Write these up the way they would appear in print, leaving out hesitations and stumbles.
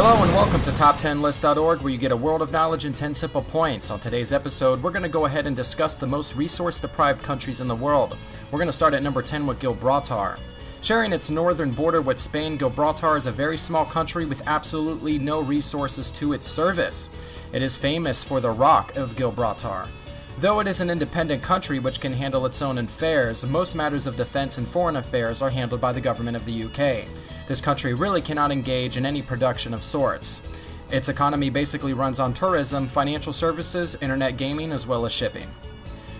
Hello and welcome to Top10List.org, where you get a world of knowledge in 10 simple points. On today's episode, we're going to go ahead and discuss the most resource-deprived countries in the world. We're going to start at number 10 with Gibraltar. Sharing its northern border with Spain, Gibraltar is a very small country with absolutely no resources to its service. It is famous for the Rock of Gibraltar. Though it is an independent country which can handle its own affairs, most matters of defense and foreign affairs are handled by the government of the UK. This country really cannot engage in any production of sorts. Its economy basically runs on tourism, financial services, internet gaming, as well as shipping.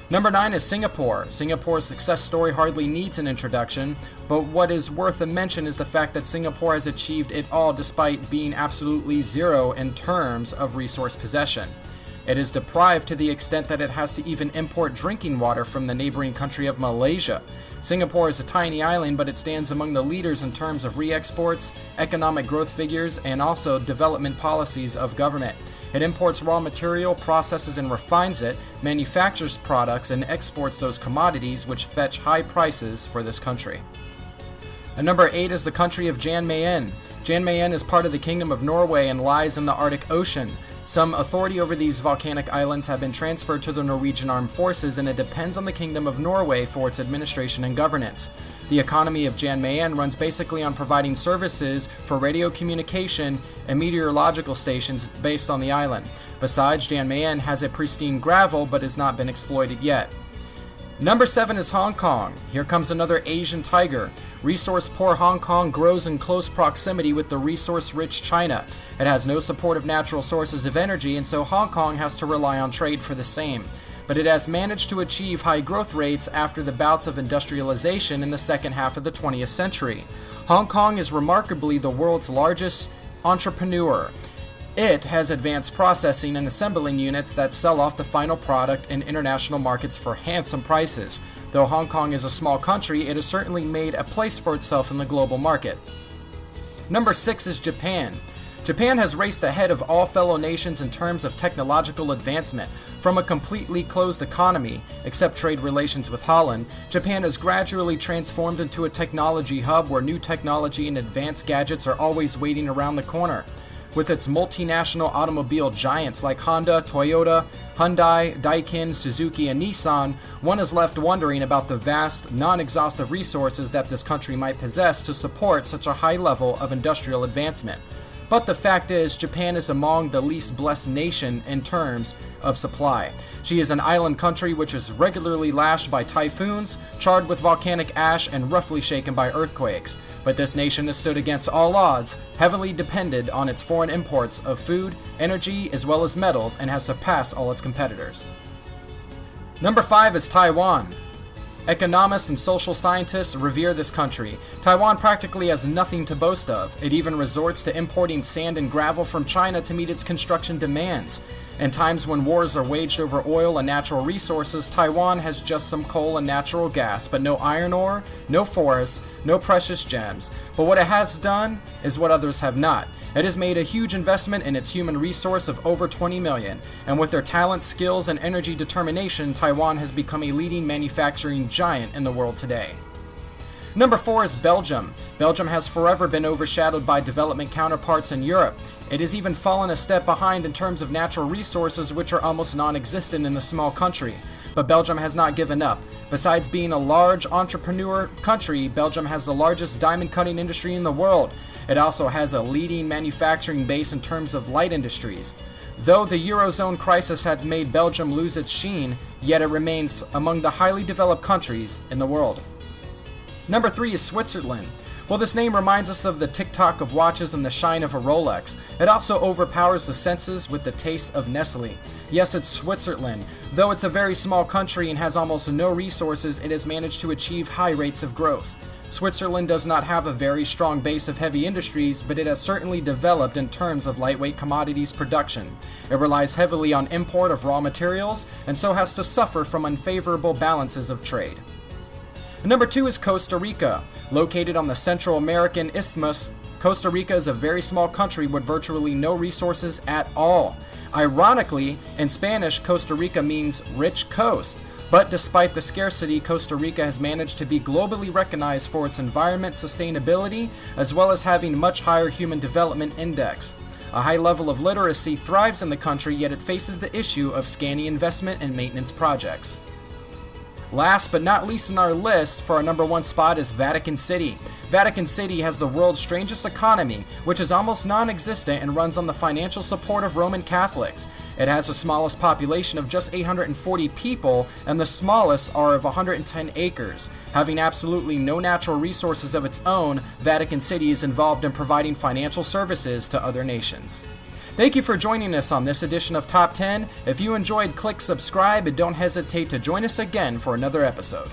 Number 9 is Singapore. Singapore's success story hardly needs an introduction, but what is worth a mention is the fact that Singapore has achieved it all despite being absolutely zero in terms of resource possession. It is deprived to the extent that it has to even import drinking water from the neighboring country of Malaysia. Singapore is a tiny island, but it stands among the leaders in terms of re-exports, economic growth figures, and also development policies of government. It imports raw material, processes and refines it, manufactures products, and exports those commodities which fetch high prices for this country. And number 8 is the country of Jan Mayen. Jan Mayen is part of the Kingdom of Norway and lies in the Arctic Ocean. Some authority over these volcanic islands have been transferred to the Norwegian Armed Forces, and it depends on the Kingdom of Norway for its administration and governance. The economy of Jan Mayen runs basically on providing services for radio communication and meteorological stations based on the island. Besides, Jan Mayen has a pristine gravel but has not been exploited yet. Number 7 is Hong Kong. Here comes another Asian tiger. Resource-poor Hong Kong grows in close proximity with the resource-rich China. It has no support of natural sources of energy, and so Hong Kong has to rely on trade for the same. But it has managed to achieve high growth rates after the bouts of industrialization in the second half of the 20th century. Hong Kong is remarkably the world's largest entrepreneur. It has advanced processing and assembling units that sell off the final product in international markets for handsome prices. Though Hong Kong is a small country, it has certainly made a place for itself in the global market. Number 6 is Japan. Japan has raced ahead of all fellow nations in terms of technological advancement. From a completely closed economy, except trade relations with Holland, Japan has gradually transformed into a technology hub where new technology and advanced gadgets are always waiting around the corner. With its multinational automobile giants like Honda, Toyota, Hyundai, Daikin, Suzuki, and Nissan, one is left wondering about the vast, non-exhaustive resources that this country might possess to support such a high level of industrial advancement. But the fact is, Japan is among the least blessed nation in terms of supply. She is an island country which is regularly lashed by typhoons, charred with volcanic ash, and roughly shaken by earthquakes. But this nation has stood against all odds, heavily depended on its foreign imports of food, energy, as well as metals, and has surpassed all its competitors. Number 5 is Taiwan. Economists and social scientists revere this country. Taiwan practically has nothing to boast of. It even resorts to importing sand and gravel from China to meet its construction demands. In times when wars are waged over oil and natural resources, Taiwan has just some coal and natural gas, but no iron ore, no forests, no precious gems. But what it has done is what others have not. It has made a huge investment in its human resource of over 20 million, and with their talent, skills, and energy determination, Taiwan has become a leading manufacturing giant in the world today. Number 4 is Belgium. Belgium has forever been overshadowed by development counterparts in Europe. It has even fallen a step behind in terms of natural resources, which are almost non-existent in the small country. But Belgium has not given up. Besides being a large entrepreneur country, Belgium has the largest diamond cutting industry in the world. It also has a leading manufacturing base in terms of light industries. Though the Eurozone crisis had made Belgium lose its sheen, yet it remains among the highly developed countries in the world. Number 3 is Switzerland. Well, this name reminds us of the tick-tock of watches and the shine of a Rolex. It also overpowers the senses with the taste of Nestle. Yes, it's Switzerland. Though it's a very small country and has almost no resources, it has managed to achieve high rates of growth. Switzerland does not have a very strong base of heavy industries, but it has certainly developed in terms of lightweight commodities production. It relies heavily on import of raw materials, and so has to suffer from unfavorable balances of trade. Number 2 is Costa Rica. Located on the Central American Isthmus, Costa Rica is a very small country with virtually no resources at all. Ironically, in Spanish, Costa Rica means rich coast. But despite the scarcity, Costa Rica has managed to be globally recognized for its environment sustainability, as well as having much higher human development index. A high level of literacy thrives in the country, yet it faces the issue of scanty investment and maintenance projects. Last but not least on our list, for our number 1 spot is Vatican City. Vatican City has the world's strangest economy, which is almost non-existent and runs on the financial support of Roman Catholics. It has the smallest population of just 840 people, and the smallest are of 110 acres. Having absolutely no natural resources of its own, Vatican City is involved in providing financial services to other nations. Thank you for joining us on this edition of Top 10. If you enjoyed, click subscribe and don't hesitate to join us again for another episode.